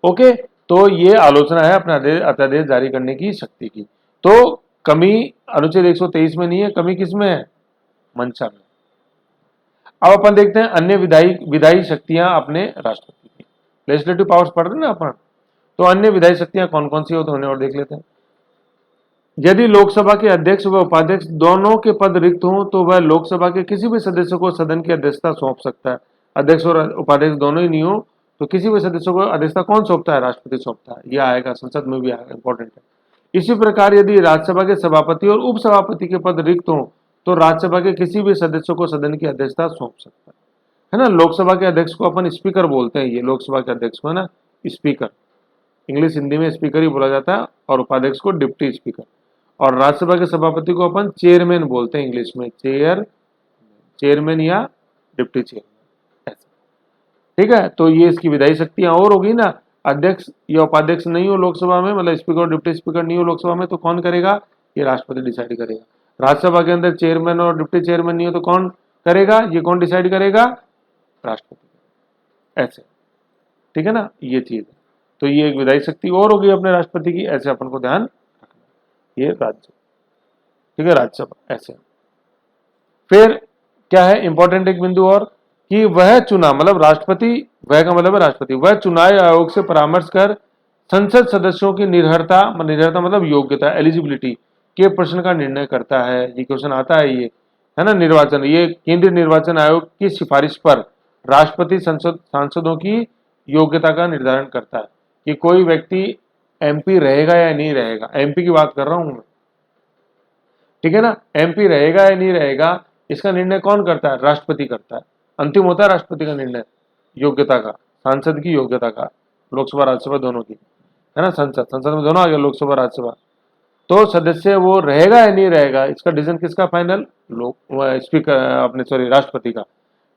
ओके, तो ये आलोचना है अपना अध्यादेश जारी करने की शक्ति की। तो कमी अनुच्छेद 123 में नहीं है, कमी किसमें है, मंशा में। अब अपन देखते हैं अन्य विधायी शक्तियां अपने राष्ट्रपति की, लेजिस्लेटिव पावर्स पढ़ रहे हैं ना अपन। तो अन्य विधायी शक्तियां कौन कौन सी होते हैं और देख लेते हैं। यदि लोकसभा के अध्यक्ष व उपाध्यक्ष दोनों के पद रिक्त हों तो वह लोकसभा के किसी भी सदस्य को सदन की अध्यक्षता सौंप सकता है। अध्यक्ष और उपाध्यक्ष दोनों ही नहीं हो तो किसी भी सदस्य को अध्यक्षता कौन सौंपता है, राष्ट्रपति सौंपता है। यह आएगा, संसद में भी आएगा, इंपॉर्टेंट है। इसी प्रकार यदि राज्यसभा के सभापति और उपसभापति के पद रिक्त हों तो राज्यसभा के किसी भी सदस्य को सदन की अध्यक्षता सौंप सकता है ना। लोकसभा के अध्यक्ष को अपन स्पीकर बोलते हैं, ये लोकसभा के अध्यक्ष को है ना स्पीकर, इंग्लिश हिंदी में स्पीकर ही बोला जाता है, और उपाध्यक्ष को डिप्टी स्पीकर। और राज्यसभा के सभापति को अपन चेयरमैन बोलते हैं, इंग्लिश में चेयरमैन या डिप्टी चेयरमैन, ठीक है। तो ये इसकी विधायी शक्तियां और होगी ना। अध्यक्ष या उपाध्यक्ष नहीं हो लोकसभा में, मतलब स्पीकर और डिप्टी स्पीकर नहीं हो लोकसभा में, तो कौन करेगा, ये राष्ट्रपति डिसाइड करेगा। राज्यसभा के अंदर चेयरमैन और डिप्टी चेयरमैन नहीं हो तो कौन करेगा, ये कौन डिसाइड करेगा, राष्ट्रपति, ऐसे, ठीक है ना, ये चीज। तो ये एक विधायी शक्ति और होगी अपने राष्ट्रपति की, ऐसे अपन को ध्यान रखना। ये राज्य, ठीक है, राज्यसभा ऐसे। फिर क्या है इंपॉर्टेंट एक बिंदु और, कि वह चुना, मतलब राष्ट्रपति, वह का मतलब है राष्ट्रपति, वह चुनाव आयोग से परामर्श कर संसद सदस्यों की निर्भरता मतलब योग्यता, एलिजिबिलिटी के प्रश्न का निर्णय करता है। ये क्वेश्चन आता है, ये है ना निर्वाचन, ये केंद्रीय निर्वाचन आयोग की सिफारिश पर राष्ट्रपति सांसदों की योग्यता का निर्धारण करता है कि कोई व्यक्ति एमपी रहेगा या नहीं रहेगा। एमपी की बात कर रहा हूं मैं, ठीक है ना। एमपी रहेगा या नहीं रहेगा इसका निर्णय कौन करता है, राष्ट्रपति करता है। अंतिम होता है राष्ट्रपति का निर्णय योग्यता का, सांसद की योग्यता का, लोकसभा राज्यसभा दोनों की, है ना। संसद में दोनों आ गया, लोकसभा राज्यसभा। तो सदस्य वो रहेगा या नहीं रहेगा इसका डिसीजन किसका फाइनल, स्पीकर अपने सॉरी राष्ट्रपति का,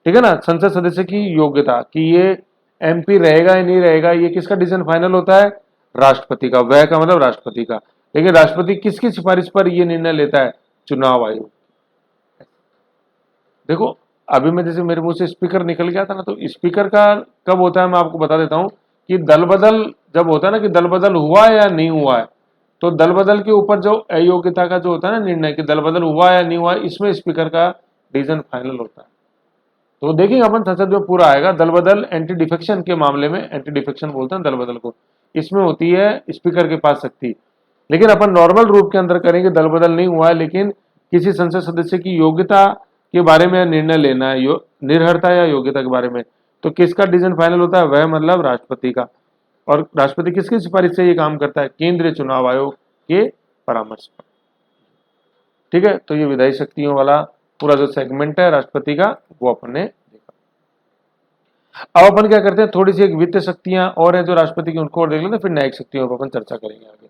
ठीक है ना। संसद सदस्य की योग्यता कि ये एमपी रहेगा या नहीं रहेगा, ये किसका डिसीजन फाइनल होता है, राष्ट्रपति का। वह का मतलब राष्ट्रपति का। लेकिन राष्ट्रपति किसकी सिफारिश पर यह निर्णय लेता है, चुनाव आयोग। देखो अभी मैं जैसे मेरे मुंह से स्पीकर निकल गया था ना, तो स्पीकर का कब होता है मैं आपको बता देता हूं कि दल बदल जब होता है ना, कि दल बदल हुआ है या नहीं हुआ है, तो दल बदल के ऊपर जो अयोग्यता का जो होता है ना निर्णय कि दल बदल हुआ या नहीं हुआ, इसमें स्पीकर का डिसीजन फाइनल होता है। तो देखेंगे अपन संसद में पूरा आएगा। दल बदल एंटी डिफेक्शन के मामले में, एंटी डिफेक्शन बोलते हैं दल बदल को, इसमें होती है स्पीकर के पास शक्ति। लेकिन अपन नॉर्मल रूप के अंदर करेंगे, दल बदल नहीं हुआ है लेकिन किसी संसद सदस्य की योग्यता के बारे में निर्णय लेना है, निर्भरता या योग्यता के बारे में, तो किसका डिसीजन फाइनल होता है, वह मतलब राष्ट्रपति का। और राष्ट्रपति किसकी सिफारिश से ये काम करता है, केंद्रीय चुनाव आयोग के परामर्श पर, ठीक है। तो ये विधायी शक्तियों वाला पूरा जो सेगमेंट है राष्ट्रपति का वो अपन ने देखा। अब अपन क्या करते हैं, थोड़ी सी एक वित्त शक्तियां और है जो राष्ट्रपति की, उनको और देख लेते हैं, फिर न्यायिक शक्तियों पर अपन चर्चा करेंगे आगे।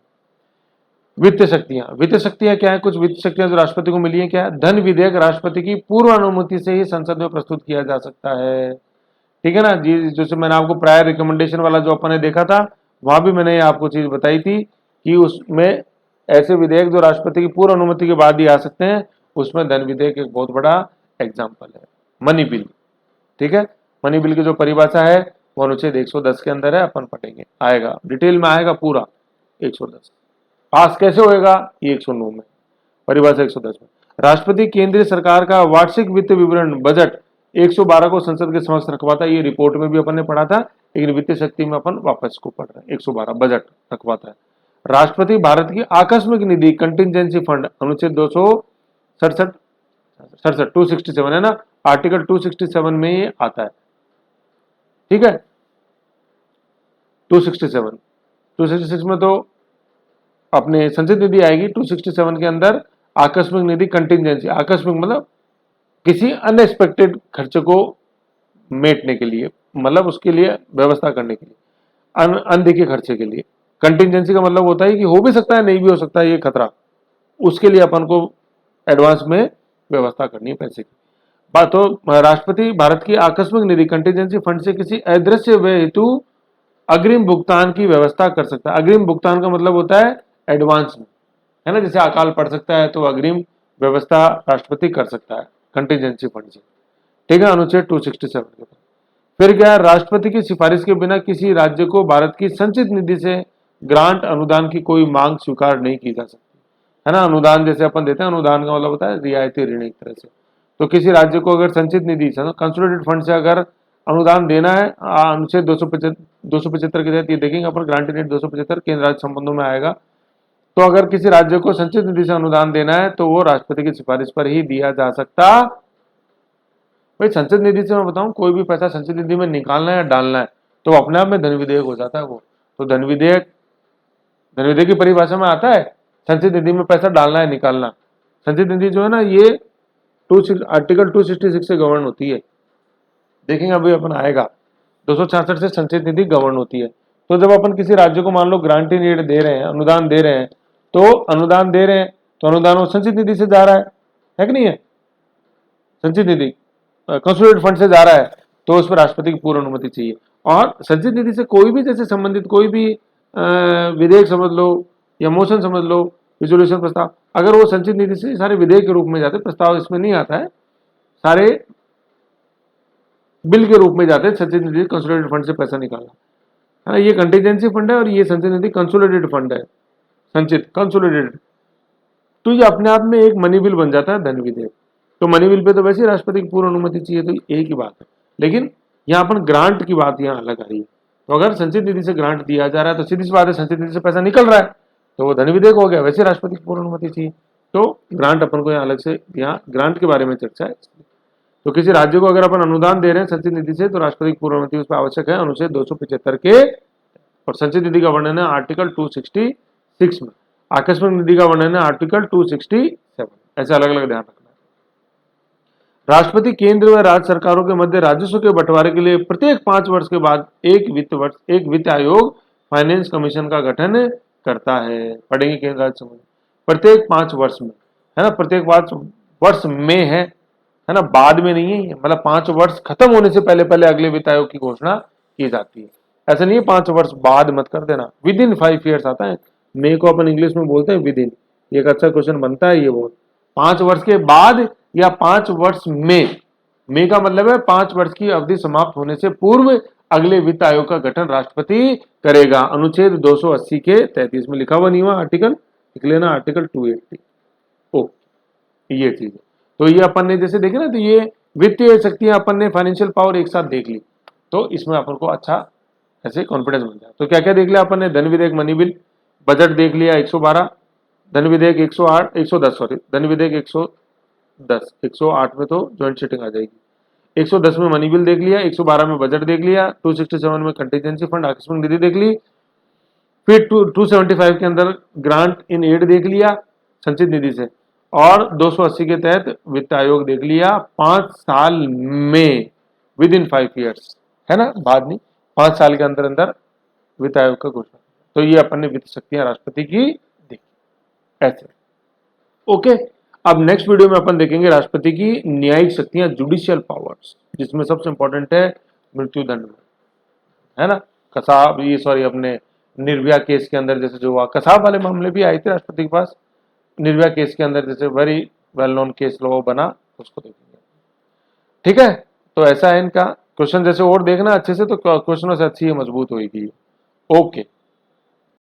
वित्त शक्तियां क्या है? कुछ वित्त शक्तियां जो राष्ट्रपति को मिली है, क्या है? धन विधेयक राष्ट्रपति की पूर्व अनुमति से ही संसद में प्रस्तुत किया जा सकता है। ठीक है ना जी। जैसे मैंने आपको प्रायर रिकमेंडेशन वाला जो अपन ने देखा था, वहां भी मैंने आपको चीज बताई थी कि उसमें ऐसे विधेयक जो राष्ट्रपति की पूर्व अनुमति के बाद ही आ सकते हैं, उसमें धन विधेयक एक बहुत बड़ा एग्जाम्पल है। मनी बिल, ठीक है। मनी बिल की जो परिभाषा है वो अनुच्छेद 110 के अंदर है, अपन पढ़ेंगे, आएगा डिटेल में, आएगा पूरा 110। पास कैसे होएगा? ये 109 में, परिभाषा 110 में। राष्ट्रपति केंद्रीय सरकार का वार्षिक वित्त विवरण बजट 112 को संसद के समक्ष रखवाता है। ये रिपोर्ट में भी अपन ने पढ़ा था, लेकिन वित्तीय शक्ति में अपन वापस को पढ़ रहे हैं। 112 बजट रखवाता है। राष्ट्रपति भारत की आकस्मिक निधि कंटिजेंसी फंड अनुच्छेद 267 267 है ना, आर्टिकल 267 में ये आता है। ठीक है, 267 में तो अपने संचित निधि आएगी। 267 के अंदर आकस्मिक निधि कंटिजेंसी, आकस्मिक मतलब किसी अनएक्सपेक्टेड खर्चे को मेटने के लिए, मतलब उसके लिए व्यवस्था करने के लिए, अनदेखे खर्चे के लिए। कंटिजेंसी का मतलब होता है कि हो भी सकता है, नहीं भी हो सकता है, ये खतरा, उसके लिए अपन को एडवांस में व्यवस्था करनी है पैसे की बात। तो राष्ट्रपति भारत की आकस्मिक निधि कंटिजेंसी फंड से किसी अदृश्य व्यय हेतु अग्रिम भुगतान की व्यवस्था कर सकता है। अग्रिम भुगतान का मतलब होता है एडवांस में, है ना। जैसे अकाल पड़ सकता है तो अग्रिम व्यवस्था राष्ट्रपति कर सकता है कंटिजेंसी फंड से। ठीक है, अनुच्छेद 267 के तहत। फिर क्या है? राष्ट्रपति की सिफारिश के बिना किसी राज्य को भारत की संचित निधि से ग्रांट अनुदान की कोई मांग स्वीकार नहीं की जा सकती, है ना। अनुदान जैसे अपन देते हैं, अनुदान का मतलब होता है रियायती ऋण एक तरह से। तो किसी राज्य को अगर संचित निधि से, कंसोलिडेटेड फंड से अगर अनुदान देना है, अनुच्छेद 275 के तहत ये देखेंगे अपन, ग्रांट एड 275 केंद्र राज्य संबंधों में आएगा। तो अगर किसी राज्य को संचित निधि से अनुदान देना है तो वो राष्ट्रपति की सिफारिश पर ही दिया जा सकता। भाई संचित निधि से मैं बताऊं, कोई भी पैसा संचित निधि में निकालना है या डालना है तो अपने आप में धन विधेयक हो जाता है वो। तो धन विधेयक की परिभाषा में आता है संचित निधि में पैसा डालना है, निकालना। संचित निधि जो है ना, ये आर्टिकल 266 से गवर्न होती है। देखेंगे अभी अपन आएगा, 266 से संचित निधि गवर्न होती है। तो जब अपन किसी राज्य को मान लो ग्रांट इन एड दे रहे हैं, अनुदान दे रहे हैं, तो अनुदान वो संचित निधि से जा रहा है कि नहीं है? संचित निधि कंसोलिडेटेड फंड से जा रहा है, तो उस पर राष्ट्रपति की पूर्ण अनुमति चाहिए। और संचित निधि से कोई भी जैसे संबंधित कोई भी विधेयक समझ लो या मोशन समझ लो, रिजोल्यूशन प्रस्ताव, अगर वो संचित निधि से सारे विधेयक के रूप में जाते, प्रस्ताव इसमें नहीं आता है, सारे बिल के रूप में जाते हैं। संचित निधि कंसोलिडेटेड फंड से पैसा निकालना, है ना। ये कंटीजेंसी फंड है और ये संचित निधि कंसोलिडेटेड फंड है, संचित कंसोलिडेटेड। तो ये अपने आप में एक मनी बिल बन जाता है, धन विधेयक। तो मनी बिल पे तो वैसे ही राष्ट्रपति की पूर्ण अनुमति चाहिए, तो एक ही बात है। लेकिन यहाँ पर ग्रांट की बात यहाँ अलग आ रही है। तो अगर संचित निधि से ग्रांट दिया जा रहा है तो सीधी सी बात है, संचित निधि से पैसा निकल रहा है तो वो धन विधेयक हो गया, वैसे राष्ट्रपति की पूर्ण अनुमति चाहिए। तो ग्रांट अपन को यहाँ अलग से, यहाँ ग्रांट के बारे में चर्चा है। तो किसी राज्य को अगर अपन अनुदान दे रहे हैं संचित निधि से तो राष्ट्रपति की पूर्ण अनुमति उस पर आवश्यक है, अनुच्छेद 275 के। और संचित निधि का वर्णन है आर्टिकल 266 में, आकस्मिक निधि का वर्णन है आर्टिकल 267। ऐसे अलग अलग ध्यान रखना है। राष्ट्रपति केंद्र व राज्य सरकारों के मध्य राजस्व के बंटवारे के लिए प्रत्येक 5 वर्ष के बाद एक वित्त आयोग फाइनेंस कमीशन का गठन करता है। पढ़ेंगे केंद्र राज्य संबंध प्रत्येक 5 वर्ष में, है ना। प्रत्येक 5 वर्ष में है ना, बाद में नहीं है। मतलब 5 वर्ष खत्म होने से पहले पहले अगले वित्त आयोग की घोषणा की जाती है। ऐसा नहीं है 5 वर्ष बाद मत कर देना, विद इन 5 ईयर्स आता है। मे को अपन इंग्लिश में बोलते हैं विद इन, एक अच्छा क्वेश्चन बनता है ये बहुत। 5 वर्ष के बाद या 5 वर्ष में, मे का मतलब है 5 वर्ष की अवधि समाप्त होने से पूर्व अगले वित्त आयोग का गठन राष्ट्रपति करेगा। अनुच्छेद 280 के 33 में लिखा हुआ नहीं हुआ आर्टिकल, लिख लेना आर्टिकल 280। ओ ये चीज है। तो ये अपन ने जैसे देखे ना, तो ये वित्तीय शक्तियां अपन ने फाइनेंशियल पावर एक साथ देख ली, तो इसमें अपन को अच्छा ऐसे कॉन्फिडेंस मिल जाए। तो क्या क्या देख लिया अपन ने? धन विधेयक, मनी बिल, बजट देख लिया 112, धन विधेयक 110 सॉरी, धन विधेयक 110, 108 में तो ज्वाइंट सीटिंग आ जाएगी। 110 में मनी बिल देख लिया, 112 में बजट देख लिया, 267 में कंटीजेंसी फंड आकस्मिक निधि देख ली, फिर 275 के अंदर ग्रांट इन एड देख लिया संचित निधि से, और 280 के तहत वित्त आयोग देख लिया 5 साल में, विद इन 5 ईयर्स, है ना, बाद नहीं, 5 साल के अंदर अंदर वित्त आयोग का घोषणा। तो ये अपन ने वित्त शक्तियां राष्ट्रपति की देखी। ऐसे। ओके, अब नेक्स्ट वीडियो में अपन देखेंगे राष्ट्रपति की न्यायिक शक्तियां, जुडिशियल पावर्स, जिसमें सबसे इंपॉर्टेंट है मृत्युदंड में, है ना। कसाब, ये सॉरी, अपने निर्भया केस के अंदर जैसे जो हुआ, कसाब वाले मामले भी आए थे राष्ट्रपति के पास, निर्भया केस के अंदर जैसे very well known case law बना, उसको देखेंगे। ठीक है, तो ऐसा है इनका क्वेश्चन, जैसे और देखना अच्छे से, तो क्वेश्चनों से अच्छी मजबूत होगी। ओके।